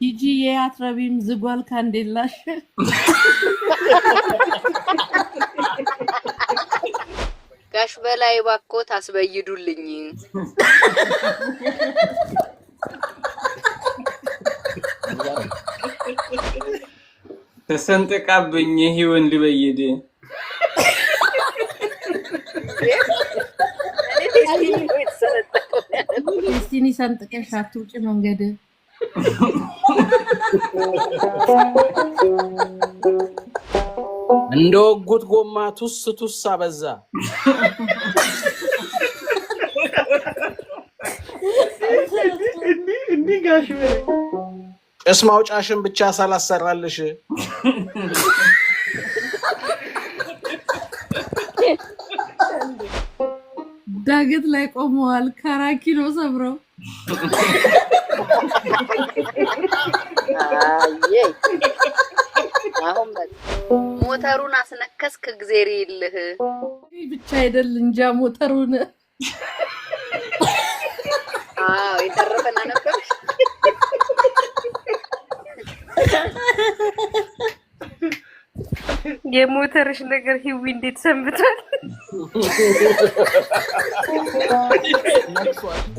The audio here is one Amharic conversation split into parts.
ቲጂ የአትረቢም ዝጓል ካንዴላሽ ጋሽ በላይ ባኮት አስበይዱልኝ ተሰንጠቃብኝ ይሁን ልበይድ እስቲኒ ሰንጥቀሽ አትውጪ መንገድ እንደወጉት ጎማ ቱስ አበዛ እንዴ ጋሽ ጭስ ማውጫሽን ብቻ ሳላሰራልሽ ዳገት ላይ ቆመዋል ካራኪሎ ሰብረው አይ አሁን ሞተሩን አስነከስክ ግዜሪ ይልህ ብቻ አይደል እንጃ ሞተሩን የተረፈና ነበር የሞተርሽ ነገር ሂዊ እንዴት ሰምቷል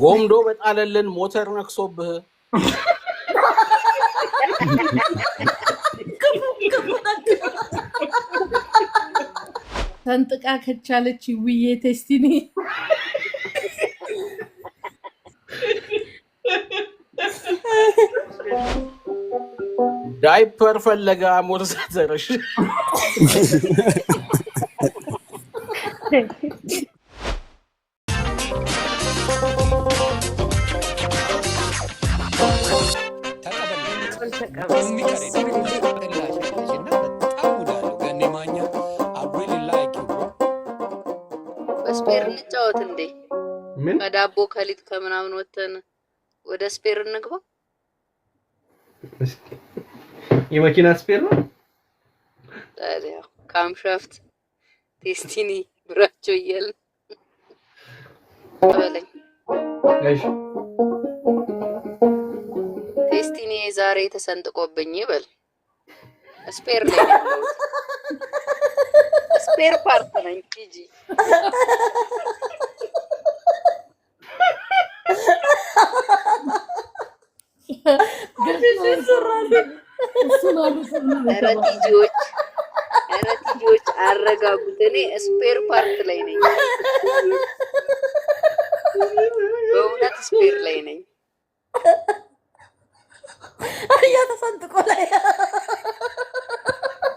ጎምዶ በጣለልን ሞተር ነክሶብህ ሰንጥቃ ከቻለች ይውዬ ቴስቲኒ ዳይፐር ፈለጋ ሞርሳ ዘረሽ በስፔር እንጫወት እንዴ ምን ከዳቦ ከሊጥ ከምናምን ወተን ወደ ስፔር እንግባ የመኪና ስፔር ነው ታዲያ ካምሻፍት ቴስቲኒ ብራቸው ይያል አለኝ እሺ ቴስቲኒ ዛሬ ተሰንጥቆብኝ ይበል ስፔር ላይ ስፔር ፓርት ነኝ ቲጂ ረቲጆች አረጋጉት እኔ ስፔር ፓርት ላይ ነኝ በእውነት ስፔር ላይ ነኝ አያ ተሰንጥቆ ላይ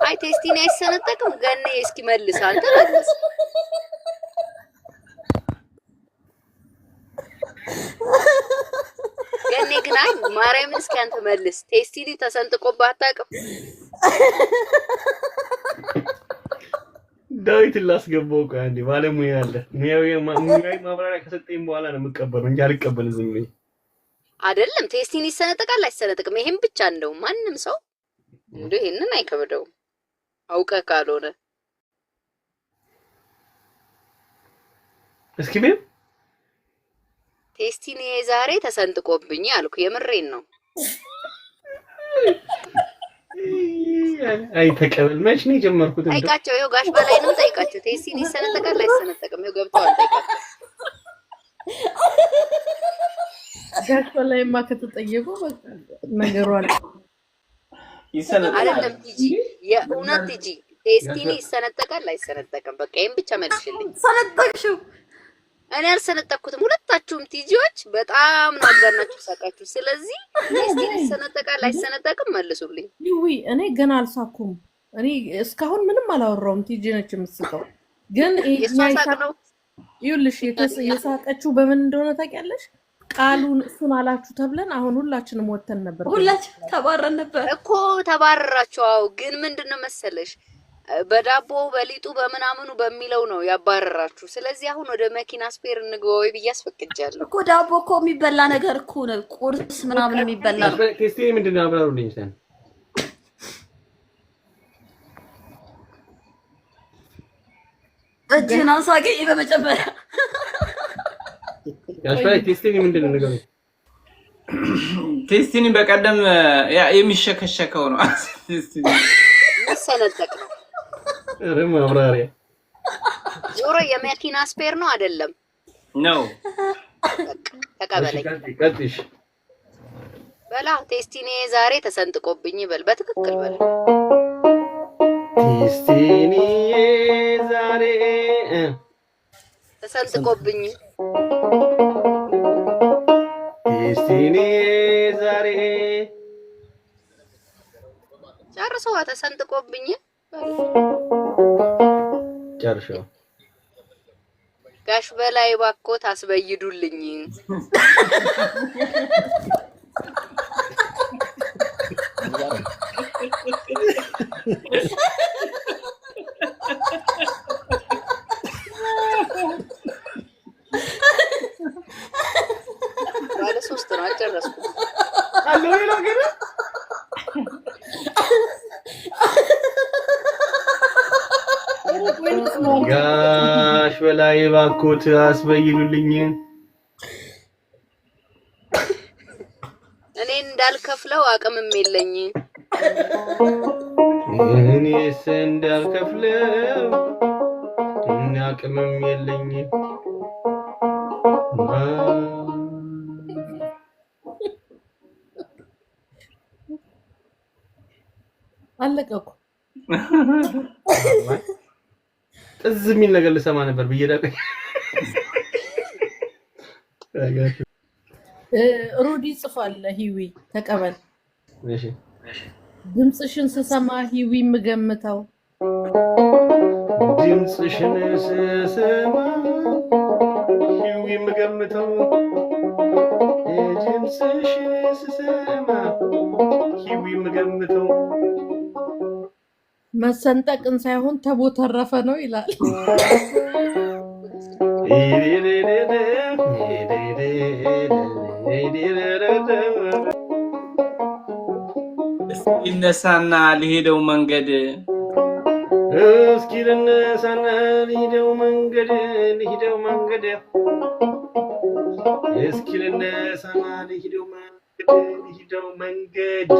አይ ቴስቲኒ አይሰነጠቅም ገኔ እስኪ መልስ አንተ መልስ ገኔ ግን አይ ማርያምን እስኪ አንተ መልስ ቴስቲኒ ተሰንጥቆብህ አታውቅም ዳዊት ላስገባው ቆይ አንዴ ባለሙያ አለ ሙያዊ ማብራሪያ ከሰጠኝ በኋላ ነው የምቀበለው እንጂ አልቀበልም ዝም ብዬ አይደለም ቴስቲኒ ይሰነጠቃል አይሰነጠቅም ይሄን ብቻ እንደው ማንም ሰው እንደው ይሄንን አይከብደው አውቀህ ካልሆነ እስኪ ቤት ቴስቲኒ ዛሬ ተሰንጥቆብኝ አልኩ የምሬን ነው አይ ተቀበል መች ነው የጀመርኩት እንደው ጠይቃቸው ይኸው ጋሽ በላይንም ጠይቃቸው ቴስቲኒ ይሰነጠቃል አይሰነጠቅም ይኸው ገብቷል ጠይቃቸው ጋሽ በላይማ ከተጠየቁ በቃ ነገሩ አለ ይሰነጠቃል አይደለም ቲጂ የእውነት ቲጂ ቴስቲኒ ይሰነጠቃል አይሰነጠቅም በቃ ይሄን ብቻ መልሽልኝ ሰነጠቅሽው እኔ አልሰነጠቅኩትም ሁለታችሁም ቲጂዎች በጣም ነው አጋናችሁ ሳቃችሁ ስለዚህ ቴስቲኒ ይሰነጠቃል አይሰነጠቅም መልሱልኝ ይዊ እኔ ገና አልሳኩም እኔ እስካሁን ምንም አላወራውም ቲጂ ነች የምትስቀው ግን የሷሳቅ ነው ይኸውልሽ የሳቀችው በምን እንደሆነ ታውቂያለሽ ቃሉን እሱን አላችሁ ተብለን አሁን ሁላችንም ወተን ነበር ሁላችን ተባረን ነበር እኮ ተባረራችሁ አው ግን ምንድነው መሰለሽ በዳቦ በሊጡ በመናምኑ በሚለው ነው ያባረራችሁ ስለዚህ አሁን ወደ መኪና ስፔር እንግባ ወይ ብያስፈቅጃለሁ እኮ ዳቦ እኮ የሚበላ ነገር እኮ ነው ቁርስ ምናምን የሚበላ ነው ቴስቲኒ ምንድነው አብራሩልኝ ሰን እጅና ሳቂ በመጨመሪያ ጋሽ በላይ ቴስቲኒ ምንድነው ነገር ቴስቲኒ በቀደም የሚሸከሸከው ነው ቴስቲኒ ሰነጠቅ ነው ማብራሪያ ዞሮ የመኪና ስፔር ነው አይደለም ነው ተቀበለኝ ቀጥሽ በላ ቴስቲኒ ዛሬ ተሰንጥቆብኝ በል በትክክል በል ቴስቲኒ ዛሬ ተሰንጥቆብኝ ቴስቲኒ ዛሬ ጨርሰዋ ተሰንጥቆብኝ ጨርሻው ጋሽ በላይ ባኮት አስበይዱልኝ ባለ ሶስት ነው አጨረስኩ አለው ይለው ግን ጋሽ በላይ ባኮት አስበይሉልኝ እኔ እንዳልከፍለው አቅምም የለኝ እኔስ እንዳልከፍለው አቅምም የለኝ አለቀኩ ጥዝ የሚል ነገር ልሰማ ነበር ብየዳቀኝ ሩዲ ጽፏል ሂዊ ተቀበል እሺ ድምጽሽን ስሰማ ሂዊ ምገምተው ድምጽሽን ስሰማ ሂዊ ምገምተው ድምጽሽን ስሰማ ሂዊ ምገምተው መሰንጠቅን ሳይሆን ተቦተረፈ ነው ይላል ይነሳና ሊሄደው መንገድ እስኪ ልነሳና ሊሄደው መንገድ እስኪ ልነሳና ሊሄደው መንገድ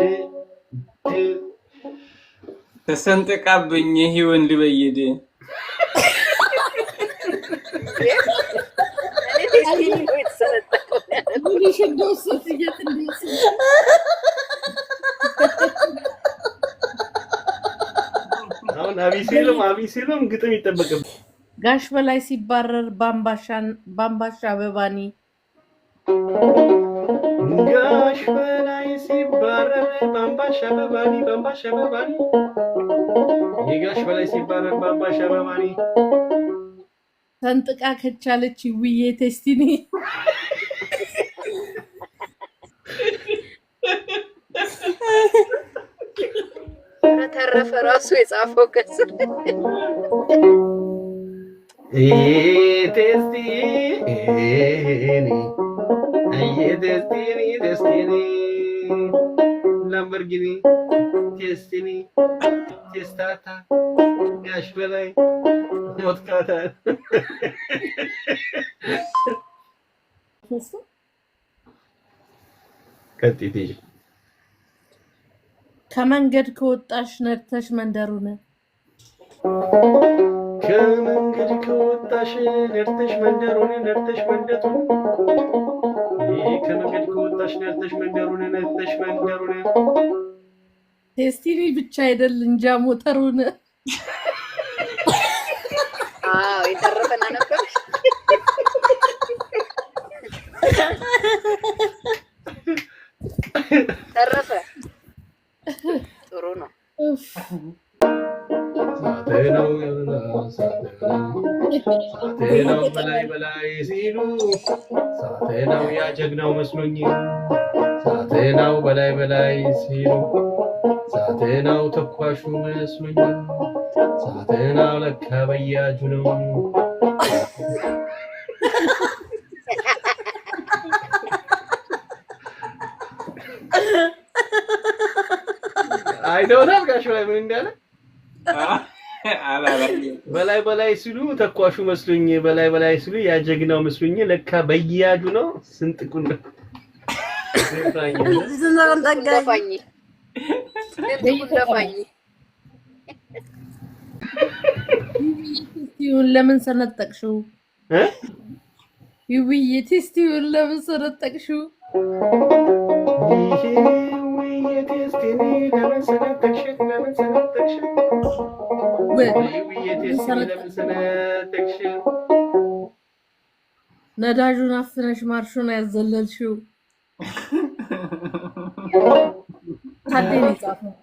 ተሰንጥቃብኝ ይሁን ሊበይድ አሁን አቢሲሎም ግጥም ይጠበቅም ጋሽ በላይ ሲባረር ባምባሻ አበባኒ ጋሽ በላይ ሲባረር ባምባሻ አበባኒ የጋሽ በላይ ሲባረር ባምባሻ አበባኒ ሰንጥቃ ከቻለች ውዬ ቴስቲኒ ተረፈ ራሱ የጻፈው ከስር ቴስቲኒ ላምበርጊኒ ቴስቲኒ ቴስታታ ጋሽ በላይ ሞትካታ ከጥይት ከመንገድ ከወጣሽ ነርተሽ መንደሩን ከመንገድ ከወጣሽ ነርተሽ መንደሩን ከመንገድ ከወጣሽ ነርተሽ መንደሩን ቴስቲኒ ብቻ አይደል እንጃ ሞተሩን የተረፈና ነበር ተረፈ ጥሩ ነው ሳቴናው በላይ ሲሉ ሳቴናው ያጀግናው መስሎኝ ሳቴናው በላይ ሲሉ ሳቴናው ተኳሹ መስሎኝ ሳቴናው ለካ በያጁ ነው አይዶናል ጋሽ ላይ ምን እንዳለ በላይ ሲሉ ተኳሹ መስሎኝ በላይ ሲሉ ያጀግናው መስሎኝ ለካ በያጁ ነው ስንጥቁን ደፋኝ ደፋኝ ቴስቲውን ለምን ሰነጠቅሽው? ይውይ ቴስቲውን ለምን ሰነጠቅሽው? ነዳጁን አፍነሽ ማርሹን ያዘለልሽው ታዲያ ይጻፈው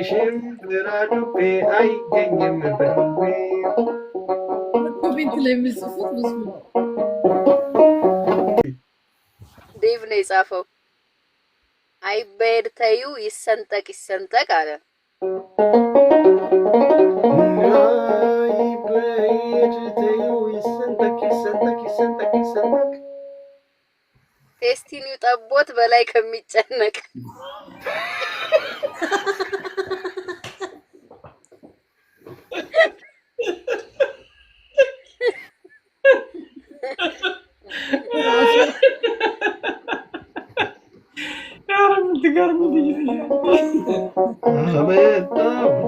ሽምብራዱቤ አይገኝም በዱቤ ኮሜንት ላይ የሚጽፉት መስሎ ዴቭ ነው የጻፈው። አይበድ ተዩ ይሰንጠቅ ይሰንጠቅ አለ። አይበድ ተዩ ይሰንጠቅ ይሰንጠቅ ይሰንጠቅ ይሰንጠቅ ቴስቲኒው ጠቦት በላይ ከሚጨነቅ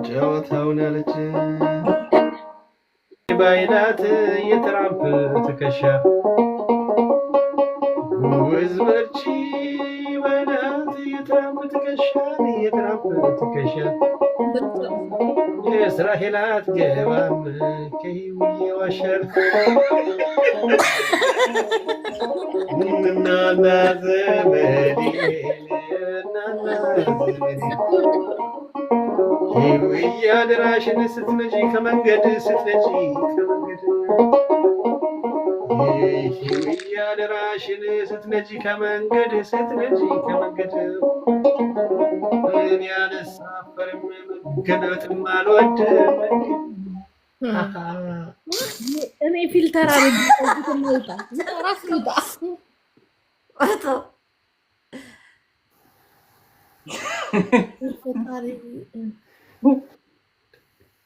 ጨዋታውን ያለች ባይላት የትራምፕ ትከሻ ጉዝ በርቺ ባይላት የትራምፕ ትከሻ ትከሻ የእስራኤል አትገባም ከህውዬ ዋሻል እናና ዘመዴ ህውዬ አደራሽን ስትነጂ ከመንገድ ስትነጂ ከመንገድ ህውዬ አደራሽን ስትነጂ ከመንገድ ስትነጂ ከመንገድ እኔ አልሳፈርም መገለጥም አልወድም እኔ ፊልተር አድርጌ ራስ ልውጣ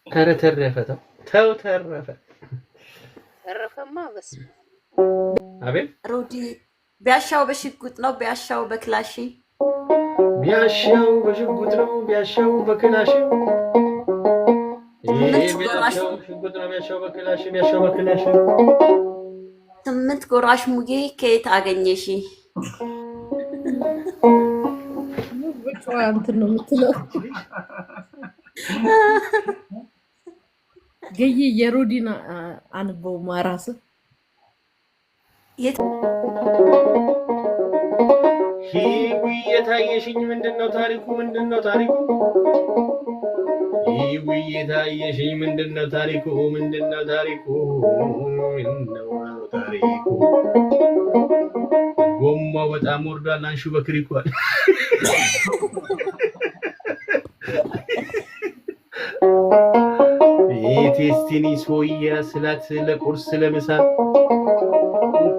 ኧረ ተረፈ ተው ተረፈ ተረፈማ በስመ አቤት ሮዲ ቢያሻው በሽጉጥ ነው ቢያሻው በክላሽ ቢያሻው በሽጉጥ ነው ቢያሻው በክላሽ ቢያሻው ሽጉጥ ነው ቢያሻው በክላሽ ቢያሻው በክላሽ 8 ጎራሽ ሙጌ ከየት አገኘሽ? እንትን ነው የምትለው ገዬ የሮዲና አንበው ማራስ ሂዊ የታየሽኝ ምንድነው ታሪኩ ምንድነው ታሪኩ ሂዊ የታየሽኝ ምንድነው ታሪኩ ምንድነው ታሪኩ ምንድነው ታሪኩ ጎማው በጣም ወርዷል አንሹ በክሪኳል ቴስቲኒ ሶያ ስላት ለቁርስ ለምሳ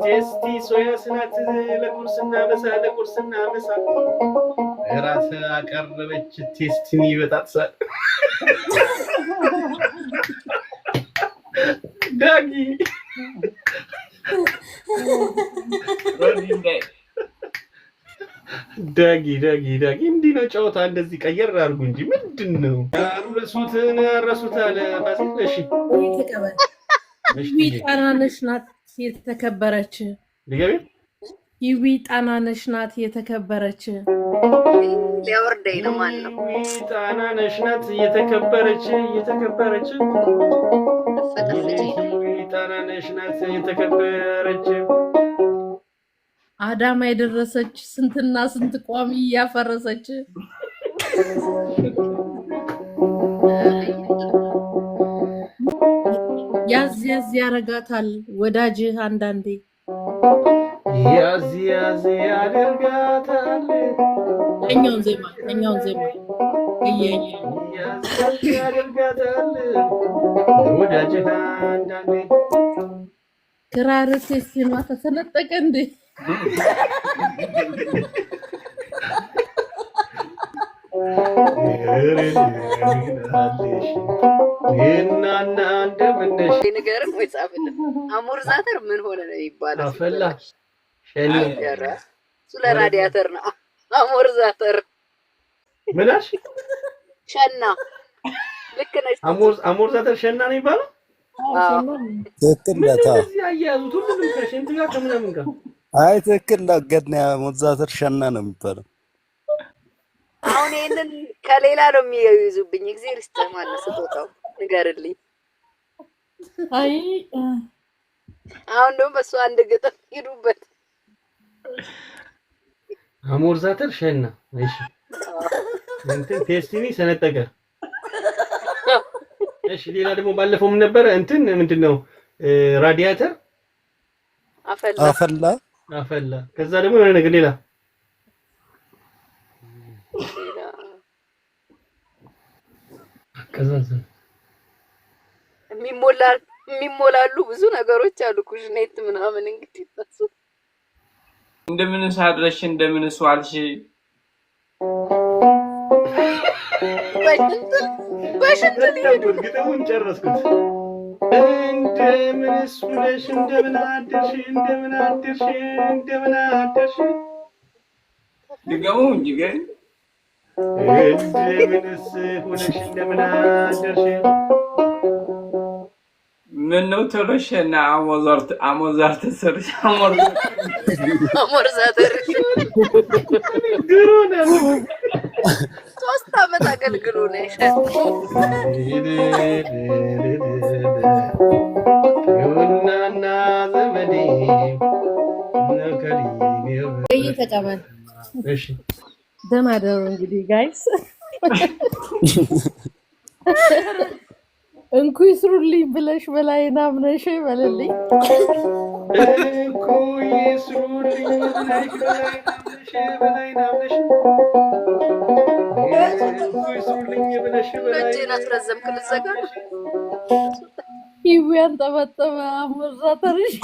ቴስቲ ሶያ ስላት ለቁርስና ምሳ እራት አቀረበች ቴስቲኒ በጣጥሳ ዳጊ ዳጊ እንዲህ ነው ጨዋታ እንደዚህ ቀየር አድርጉ እንጂ ምንድነው ያረሱት አለ ባሲለሽ ይዊ ጣናነሽ ናት የተከበረች ልገቢ ይዊ ጣናነሽ ናት የተከበረች ሊያወርደኝ ነው ማለት ነው ይዊ ጣናነሽ ናት የተከበረች ይዊ ጣናነሽ ናት የተከበረች አዳማ የደረሰች ስንትና ስንት ቋሚ እያፈረሰች ያዝ ያረጋታል ወዳጅ አንዳንዴ ያዝ ያደርጋታል እኛውን ዜማ ያደርጋታል ወዳጅህ አንዳንዴ ክራር ቴስቲኗ ተሰነጠቀ እንዴ? እናና እንደምነሽ ንገርም ወይ ጻፍልን። አሞርዛተር ምን ሆነ ነው የሚባለው? አፈላ ሸኒ ስለ ራዲያተር ነው። አሞርዛተር ምናሽ ሸና ልክ ነሽ። አሞርዛተር ሸና ነው የሚባለው። ትክክል ነህ። እዚህ አያዙት ሁሉንም ከሽንት ጋር ከምናምን ጋር አይ ትክክል ነህ። ገና አሞርዛተር ሸና ነው የሚባለው። አሁን ይሄንን ከሌላ ነው የሚይዙብኝ። እግዚአብሔር ይስጥህ ማለት ስጦታው ንገርልኝ። አይ አሁን ደግሞ በሱ አንድ ግጥም ሂዱበት። አሞርዛተር ሸና እሺ እንትን ቴስቲኒ ሰነጠቀ። እሺ ሌላ ደግሞ ባለፈው ምን ነበር? እንትን ምንድነው? ራዲያተር አፈላ። ከዛ ደግሞ የሆነ ነገር ሌላ ከዛ የሚሞላሉ ብዙ ነገሮች አሉ። ኩሽኔት ምናምን እንግዲህ ታሱ እንደምን ሳድረሽ እንደምን ዋልሽ በሽንት ግጥሙን ጨረስኩት። እንደምን ውለሽ እንደምን አደርሽ ድገሙ እንጂ ግን እንደምንስ ውለሽ እንደምን አደርሽ ምን ነው ተለሽና አሞዛር ተሰርሽ አሞርዛተር ግሩና 3 ዓመት አገልግሎ ነው ዮናና ዘመዴ ተቀበል። እሺ ደህና ደሩ እንግዲህ ጋይስ እንኩ ይስሩልኝ ብለሽ በላይና ምነሽ በለልኝ። እንኩ ይስሩልኝ ብለሽ በላይና ምነሽ እጄን አስረዘምክ ልዘጋ ይውያን ጠበጠበ አሞርዛተርሽ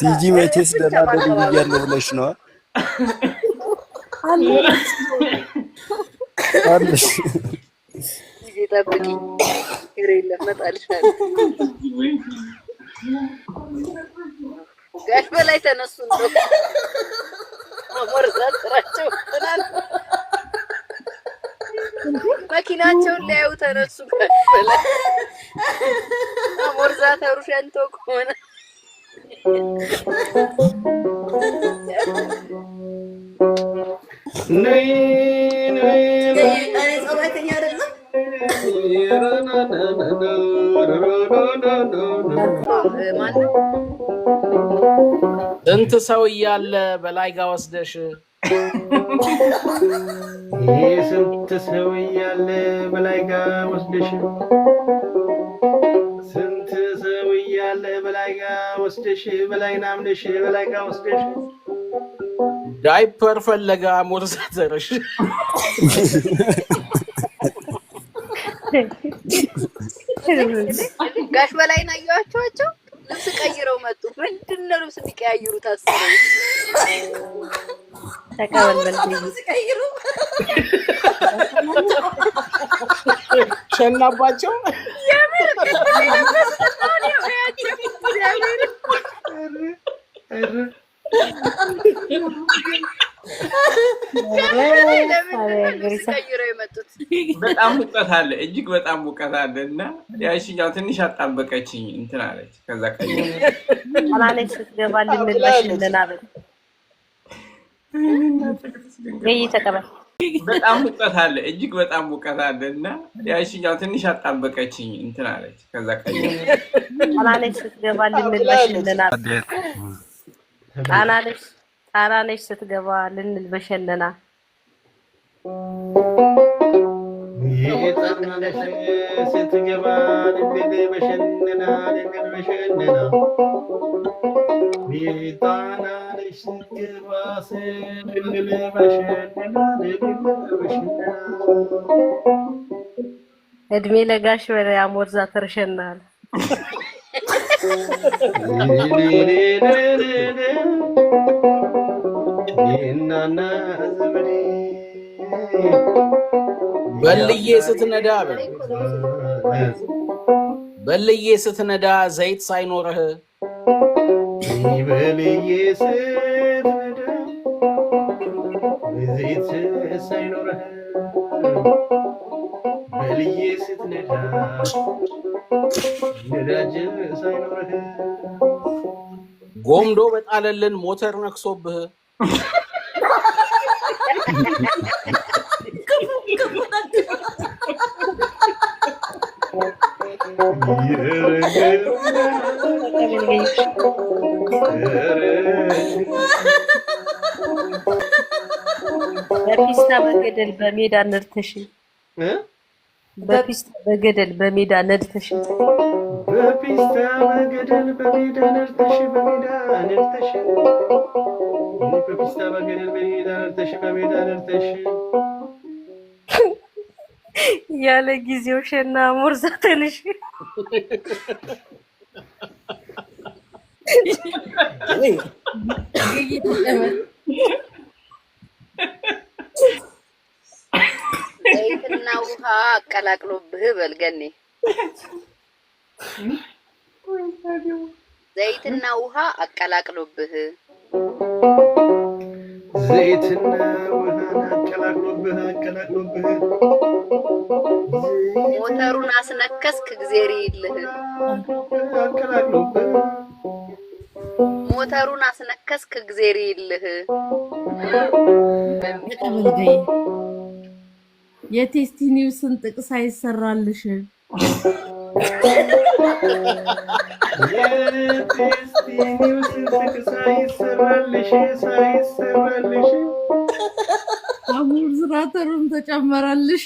ቲጂ መቼስ ደህና ደሩ ብያለሁ ብለሽ ነው አለሽ። ጊዜ ጠብቂኝ ይሬለ መጣልሻለሁ። ጋሽ በላይ ተነሱ ነው አሞርዛተራቸው ተናል መኪናቸውን ሊያዩ ተነሱ። ጋሽ በላይ አሞርዛተሩ ሸንቶ ቆመ። ነይ ጸባይተኛ አይደለም። ስንት ሰው እያለ በላይ ጋር ወስደሽ ስንት ሰው እያለ በላይ ጋር ወስደሽ ስንት ሰው እያለ በላይ ጋር ወስደሽ በላይ ናምነሽ በላይ ጋር ወስደሽ ዳይፐር ፈለጋ አሞርዛተርሽ ጋሽ በላይን አየኋቸው ልብስ ቀይረው መጡ። ምንድነው ልብስ የሚቀያይሩ ታሰሩ? ተቀበል ልብስ ቀይሩ ሸናባቸው በጣም ሙቀት አለ፣ እጅግ በጣም ሙቀት አለ እና ያሽኛው ትንሽ አጣበቀችኝ እንትን አለች። ከዛ ቀይ አላለች ስትገባልን ልበሽ እንደናበል ገይ ተቀበል በጣም ሙቀት አለ፣ እጅግ በጣም ሙቀት አለ እና ያሽኛው ትንሽ አጣበቀችኝ እንትን አለች። ከዛ ቀየረ ጣናነሽ ስትገባ ልንል በሸነና ጣናነሽ ስትገባ ልንል በሸነና የጣናነሽ ስትገባ ልንል በሸነና የጣናነሽ ስትገባ ልንል በሸነና እድሜ ለጋሽ በላይ አሞርዛ ተርሸናል በልዬ ስትነዳ በልዬ ስትነዳ ዘይት ሳይኖርህ በልዬ ስትነዳ ዘይት ሳይኖርህ በልዬ ስትነዳ ነዳጅ ሳይኖርህ ጎምዶ በጣለልን ሞተር ነክሶብህ በፒስታ በገደል በሜዳ ነድተሽ በፒስታ በገደል በሜዳ ነድተሽ በፒስታ በገደል በሜዳ ነድተሽ በፒስታ በገደል በሜዳ ነድተሽ ያለ ጊዜው ሸና ሞርዛ ተንሽ ዘይትና ውሃ አቀላቅሎብህ በልገኔ ዘይትና ውሃ አቀላቅሎብህ ዘይትና ውሃ አቀላቅሎብህ ሞተሩን አስነከስክ እግዚአብሔር ይልህ አቀላቅሎብህ ሞተሩን አስነከስክ እግዚአብሔር ይልህ ተቀበልገይ የቴስቲ ኒውስን ጥቅስ አይሰራልሽ የቴስቲ ኒውስን ጥቅስ አይሰራልሽ አሙር ዝራተሩን ተጨመራልሽ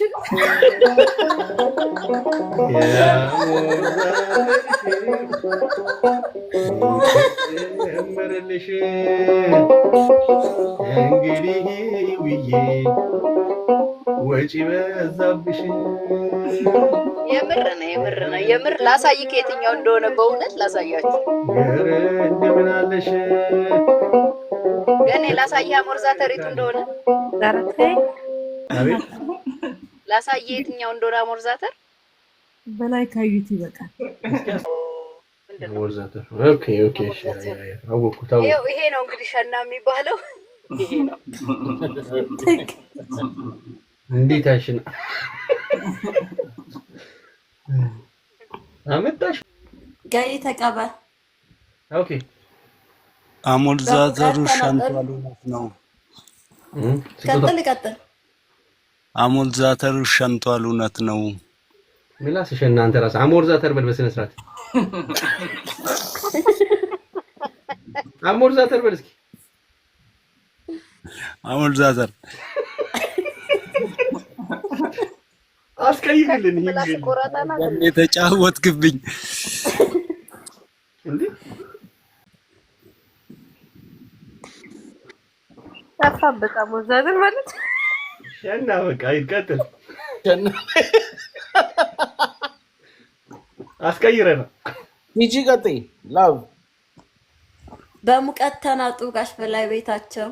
ጨመረልሽ እንግዲህ ውዬ ወጪ በዛብሽ የምር ነው የምር ላሳይክ የትኛው እንደሆነ በእውነት ላሳያችሁ እንደምን አለሽ ገኔ ላሳያ ሞርዛ ተሪቱ እንደሆነ አቤት ላሳየ የትኛው እንደሆነ ሞርዛተር በላይ ካዩት ይበቃል ሞርዛተር ኦኬ እሺ አወኩት ይሄ ነው እንግዲህ ሸና የሚባለው ይሄ ነው እንዴት አሽና አመጣሽ ጋይ ተቀበል ኦኬ አሞልዛዘሩ ሻንጣሉ ነው ቀጥል አሞልዛተሩ ሻንጣሉ ነው ምላስሽ እናንተ ራስ አሞርዛተር በል በስነ ስርዓት አሞርዛተር በል እስኪ አሞልዛተር አስቀይልኝ ምላስ ቆራጣና የተጫወትክብኝ እንዴ ተፋበቃ ሞርዛተር ማለት ሸና በቃ ይቀጥል አስቀይረና ሂጂ ቀጥይ ላቭ በሙቀት ተናጡ ጋሽ በላይ ቤታቸው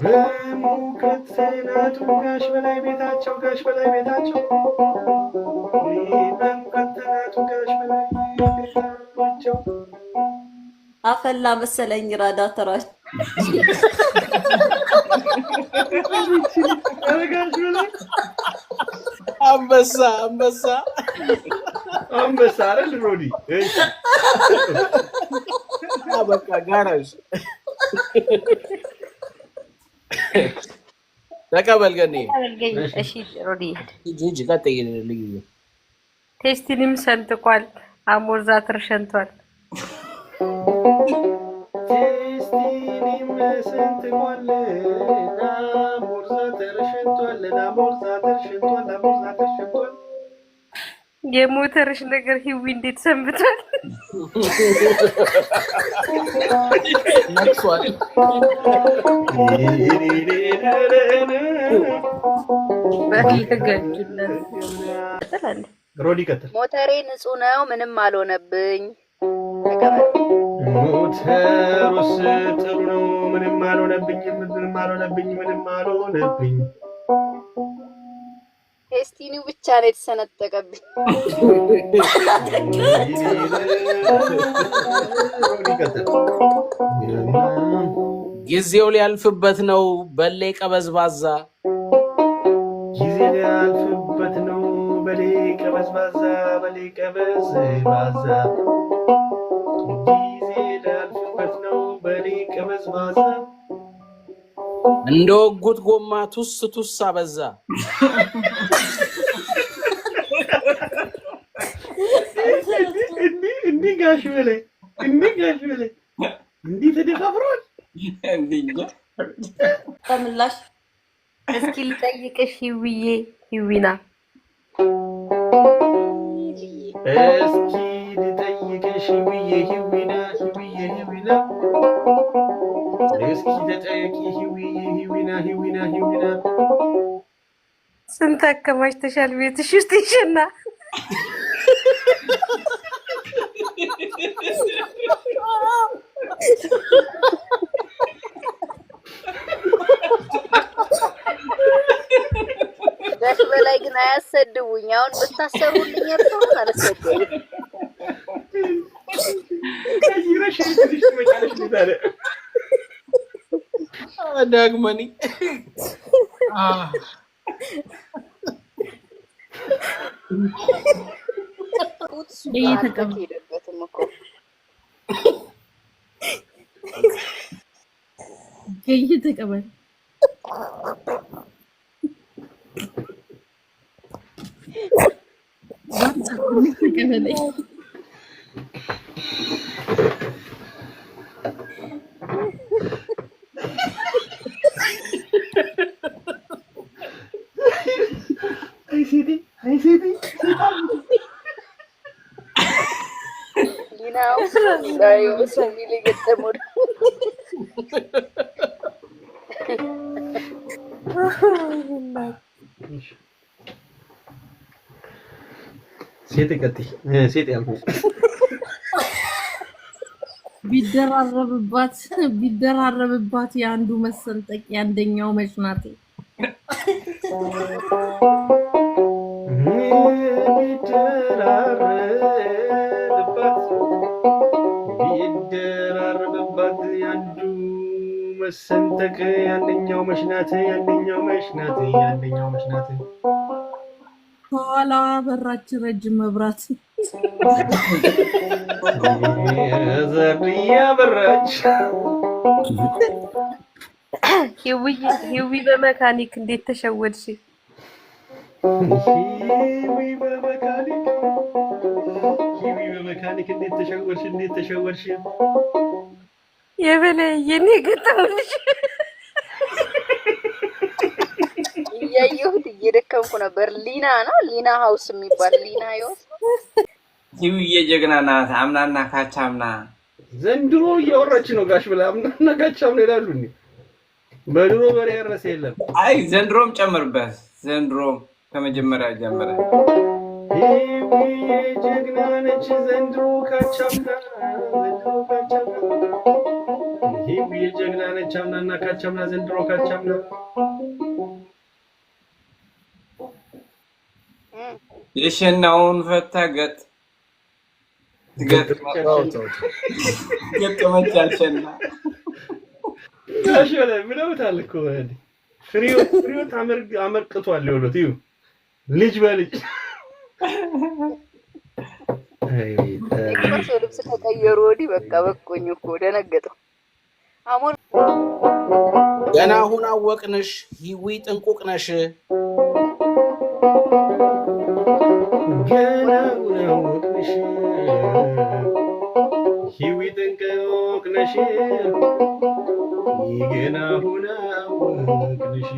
በሙቀት ተናጡ ጋሽ በላይ ቤታቸው በሙቀት ተናጡ ጋሽ በላይ ቤታቸው አፈላ መሰለኝ ራዳተራች አንበሳ አይደል ሮዲ እሺ በቃ ጋራዥ ተቀበል ገኔ እሺ ሮዲ ጂጂ ቀጥይ ልዩ ቴስቲንም ሰንጥቋል አሞርዛትር ሸንቷል ቴስቲንም ሰንጥቋል አሞርዛትር ሸንቷል አሞርዛትር ሸንቷል የሞተርሽ ነገር ሂዊ እንዴት ሰንብቷል ነክሷል ሮዲ ቀጥል ሞተሬ ንጹህ ነው ምንም አልሆነብኝ ሞተሩስ ጥሩ ነው ምንም አልሆነብኝ ቴስቲኒው ብቻ ነው የተሰነጠቀብኝ ጊዜው ሊያልፍበት ነው በሌ ቀበዝባዛ ጊዜ ሊያልፍበት ነው በሌ ቀበዝባዛ ጊዜ ሊያልፍበት ነው በሌ ቀበዝባዛ እንደወጉት ጎማ ቱስ ቱስ አበዛ እንዲ ጋሽ በላይ እንዲ ተደፋፍሯል ተምላሽ እስኪ ልጠይቅሽ ሂዊና እስኪ ልጠይቅሽ ሂዊና እስኪ ልጠይቂ ሂዊና ስንት አከማችተሻል ቤትሽ ውስጥ ይሸና ጋሽ በላይ ግን አያሰድቡኝ አሁን ብታሰሩልኝ እርሶ አልሰደቡኝ ከይረሽ ትንሽ ትመጫለሽ ልታለ ዳግመኒ እየተቀበለበትም እኮ እየተቀበለ አይ ሴቲ ሊናው ዳዩ ሰሚል ገጠሙት ሴት ቀጥይ ሴት ያልኩ ቢደራረብባት የአንዱ መሰንጠቅ የአንደኛው መሽናት ቢደራረብባት የአንዱ መሰንጠቅ የአንደኛው መሽናት ከኋላ በራች ረጅም መብራት ዘርያ በራች ሂዊ በመካኒክ እንዴት ተሸወድሽ ሂዊ በመካኒክ እንዴት ተሸወድሽ የበላይ የኔ ገጠሙልሽ እያየሁት እየደከምኩ ነበር ሊና ሀውስ የሚባል ሊና ህይወት ሂዊዬ ጀግና ናት አምናና ካቻምና ዘንድሮ እያወራች ነው ጋሽ ብላ አምናና ካቻምና ይላሉ እንዴ በድሮ በሬ ያረሰ የለም አይ ዘንድሮም ጨምርበት ዘንድሮም ከመጀመሪያ ጀምረ ሂዊዬ ጀግና ነች ዘንድሮ ካቻምና ሂዊዬ ጀግና ነች አምናና ካቻምና ዘንድሮ ካቻምና የሸናውን ፈታ ገጠመቻቸና ጋሽ በላይ ብለውታል እኮ ፍሬዎት አመርቅቷል ይሉት ይሁ ልጅ በልጅ ልብስ ከቀየሩ ወዲህ በቃ በቆኝ እኮ ደነገጠው አሞር ገና አሁን አወቅንሽ ሂዊ ጥንቁቅ ነሽ ገና አሁን አወቅንሽ ሂዊ ጥንቁቅ ነሽ ገና አሁን አወቅንሽ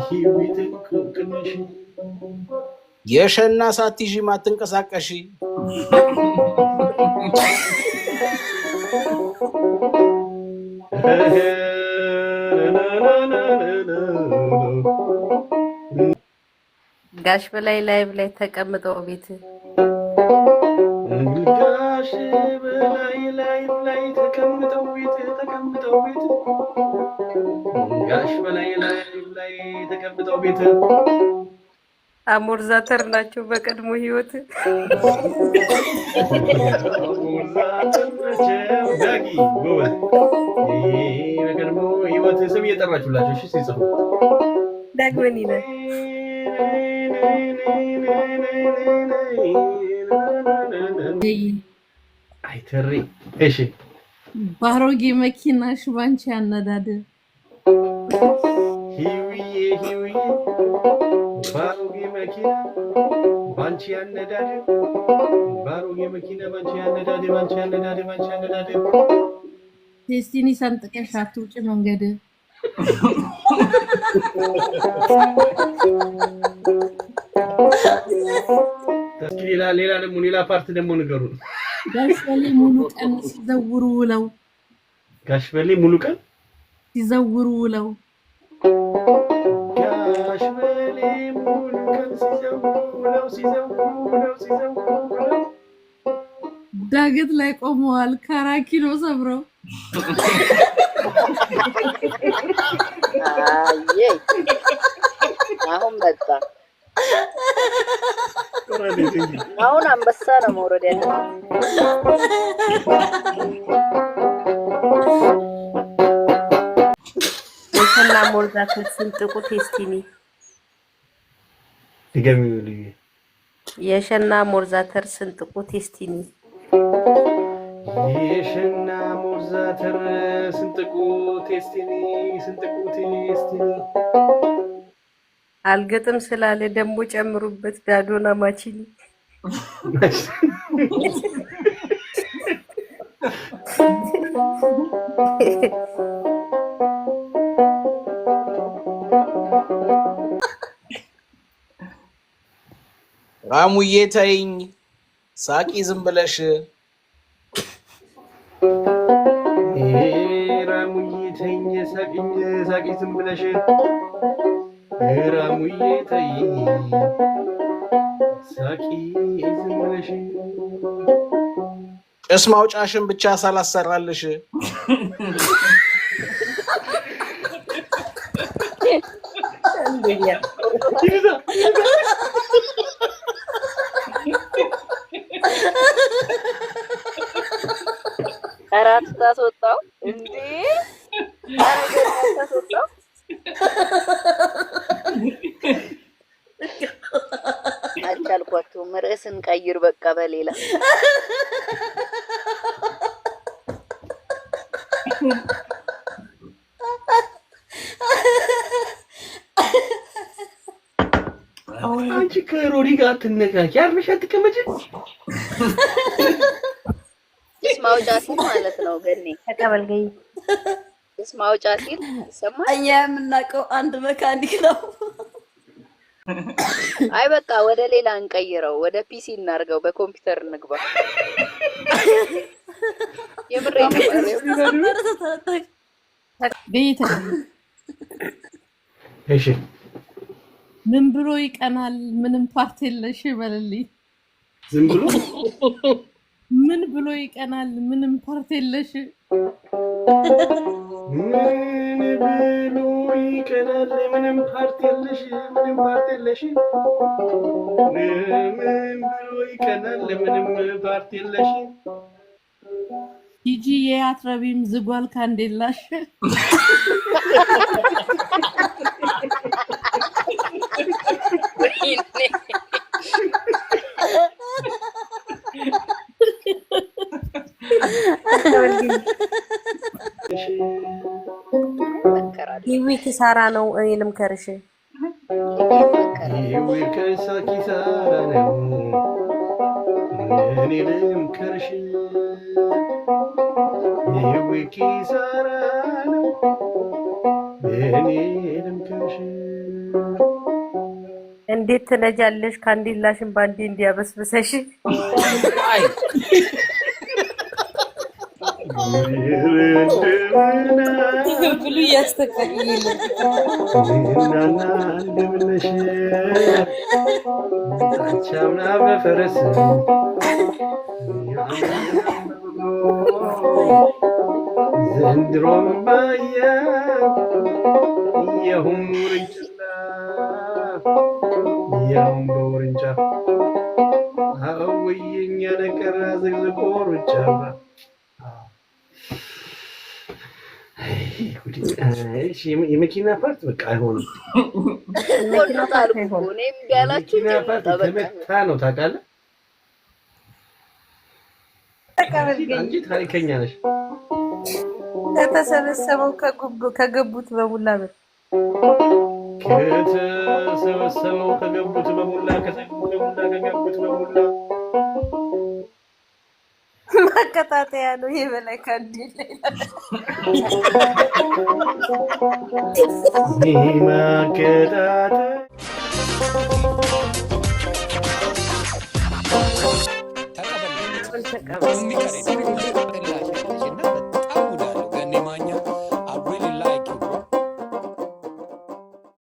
ሂዊ ጥንቁቅ ነሽ የሸና ሳትይዢ ማትንቀሳቀሺ ጋሽ በላይ ላይቭ ላይ ተቀምጠው ቤት ጋሽ በላይ ላይቭ ላይ ተቀምጠው ቤት ጋሽ በላይ ላይቭ ላይ ተቀምጠው ቤት አሞርዛተር ናቸው በቀድሞ ህይወት ዳጊ ጎበዝ በቀድሞ ህይወት ስም እየጠራችሁላቸው እሺ ሲጽፉ ዳግመን ይላል አይተሪ እሺ ባሮጌ መኪናሽ ባንቺ ያነዳደ ሂዊ ባሮጌ መኪና ባንቺ ያነዳደ ባሮጌ መኪና ባንቺ ያነዳደ ዴስቲኒ ሰንጥቀሽ አትውጪ መንገድ እስኪ ሌላ ደግሞ ሌላ ፓርት ደግሞ ንገሩን ጋሽበሌ ሙሉ ቀን ሲዘውሩ ውለው ጋሽበሌ ሙሉ ቀን ሲዘውሩ ውለው ጋሽበሌ ሙሉ ቀን ሲዘውሩ ዳገት ላይ ቆመዋል ካራኪሎ ሰብረው አይ አሁን መጣ አሁን አንበሳ ነው መውረድ ያለው የሸና ሞርዛተር ስንጥቁ ቴስቲኒ ይገሚሉ የሸና ሞርዛተር ስንጥቁ ቴስቲኒ የሸና ሞርዛተር ስንጥቁ ቴስቲኒ አልገጥም ስላለ ደሞ ጨምሩበት ዳዶና ማቺኒ ራሙዬ ተይኝ ሳቂ ዝም ብለሽ ራሙዬ ተይኝ ሳቂ ዝም ብለሽ ራሙዬ ተይኝ ሳቂ ዝም ብለሽ ጭስ ማውጫሽን ብቻ ሳላሰራልሽ አራት ታስወጣው እንዴ አራት ታስወጣው አልቻልኳቸውም ርዕስን ቀይር በቃ በሌላ አንቺ ከሮዲ ጋር ትነካኪ አርፈሽ አትቀመጪ ማውጫ ሲል ማለት ነው ገኔ ተቀበል ገይ ማውጫ ሲል ሰማይ እኛ የምናውቀው አንድ መካኒክ ነው አይ በቃ ወደ ሌላ እንቀይረው ወደ ፒሲ እናርገው በኮምፒውተር እንግባ የምሬን ቤት እሺ ምን ብሎ ይቀናል ምንም ፓርት የለሽ ይበልልኝ ዝም ብሎ ምን ብሎ ይቀናል ምንም ፓርት የለሽ ምን ብሎ ይቀናል ምንም ፓርት የለሽ ምን ብሎ ይቀናል ምንም ፓርት የለሽ ሂጂ የአትረቢም ዝጓል ካንዴላሽ ይዊ ኪሳራ ነው እኔንም ከርሽ ይዊ ኪሳራ ነው እኔንም ከርሽ ይዊ ኪሳራ ነው እኔንም ከርሽ እንዴት ትነጃለሽ ካንዲላሽን ባንዲ እንዲያበስብሰሽ ብሉ ያስተቀየለ እናና እንደምነሽ አቻምና በፈረስ ዘንድሮም ባየ የሁም ውርንጭላ የሁም በውርንጫ አውየኛ ነቀራ ዝግዝቆ ሩጫባ የመኪና ፓርት በቃ አይሆንም። መኪና ፓርት ተመታ ነው ታውቃለህ። አንቺ ታሪከኛ ነሽ። ከተሰበሰበው ከገቡት በሙላ በር ከተሰበሰበው ከገቡት በሙላ ከገቡት በሙላ ማቀጣጠያ ነው የበላይ ካንዲል ማቀጣጠያ